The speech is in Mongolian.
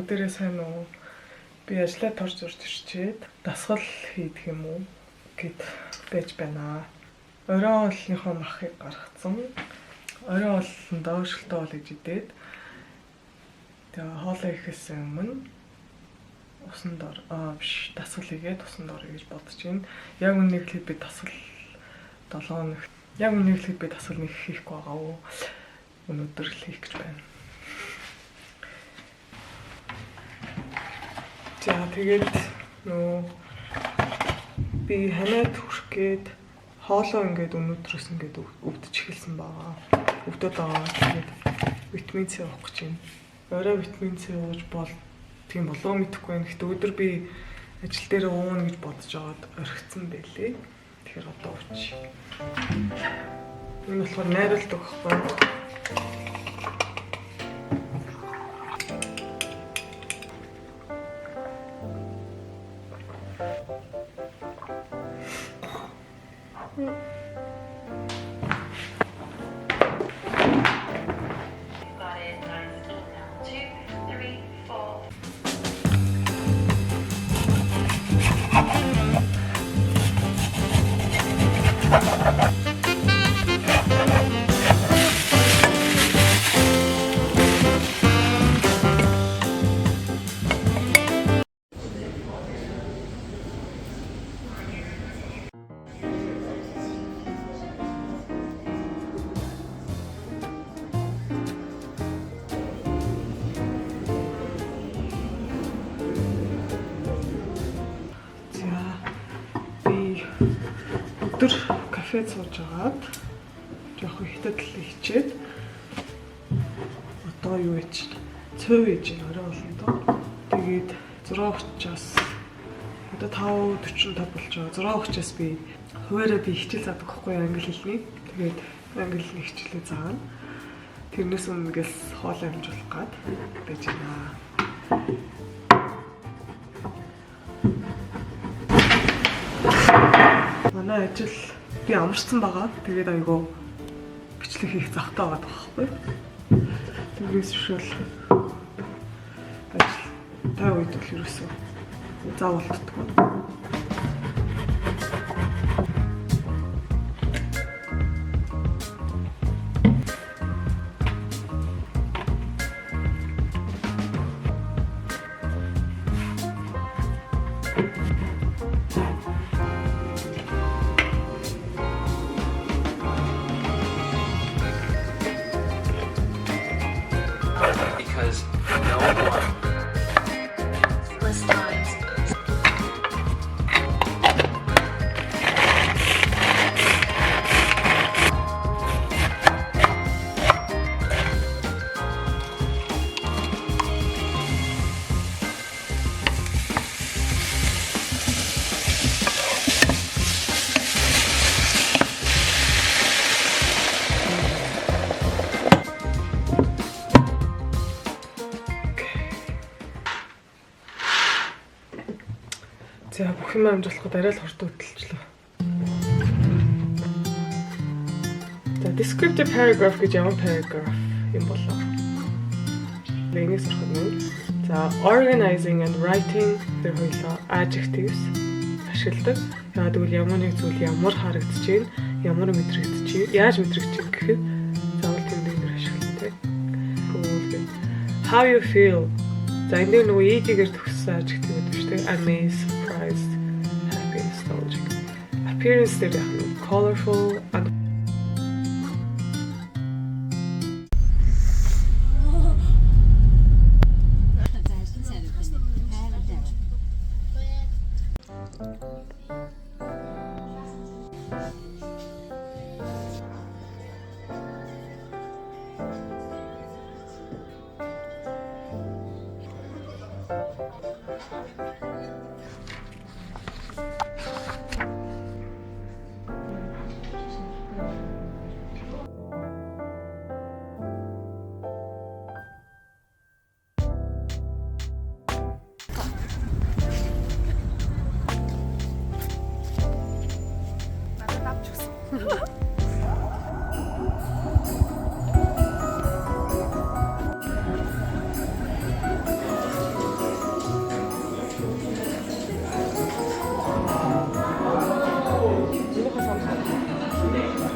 бүгдээрээ сайн уу? Би ажлаа торж урж ирчээд дасгал хийдэг юм уу гэд байж байна. Оройн олонныхоо махыг гаргацсан. Оройн олондоо өршөлтөө ол гэж идээд тэгээ хоолоо ихэхээс өмнө усан дор дасгал хийгээд усан дор гэж бодож байна. Яг үннийг хэлэхэд би дасгал 7 хоног. Яг үннийг хэлэхэд би дасгал нэг хийхгүй байгаа уу? Өнөөдөр л хийх гэж байна. За тэгээд би ханаад хүрэх гээд хоолоо ингээд өнөөдрөөс ингээд өвдөж эхэлсэн байгаа. Өвдөд байгаа. Тэгээд витамин С авах гэж байна. Орой витамин С ууж бол тийм болоо мэдэхгүй байна. Гэхдээ өдөр би ажил дээр ууна гэж бодож байгаад орхицсан байлээ. Тэгэхээр одоо уучих. Энэ болохоор найруулдаг байхгүй. Өдөр кафед сууж агаад жоох хятад л хичээд одоо юу яж цөв яж орой олондоо. Тэгээд 6:30-аас одоо 5:45 болж байгаа. 6:30-аас би хуваараа би хичээл заадаг байхгүй англи хэлний. Тэгээд англи хэлний хичээлээ заана. Тэрнээс өмнө гэл хоол амжуулах гад байж байна. Манай ажил би амарсан байгаа. Тэгээд айгүй бичлэг хийх завтай байгаа байхгүй. Тэгээс шүүл ажил тай үед л ерөөсөө заавал татдаг. Because no one less times. За бүх юм амжуулахад арай л хурд хөдөлчлөө. За descriptive paragraph гэж ямар paragraph юм болоо. Энийг сурах нь. За organizing and writing гэх хоёлоо adjectives ашигладаг. Яагаад гэвэл ямар нэг зүйл ямар харагдаж байна, ямар мэдрэгдэж байна, яаж мэдрэгдэж байна гэхэд заавал тэмдэглэлээр ашигладаг. How you feel. За энэ нөгөө ED-гээр төгссөн adjective гэдэг шүү дээ. Amazed, surprised, happy, nostalgic. Appearance дээр яг нь colorful and 거의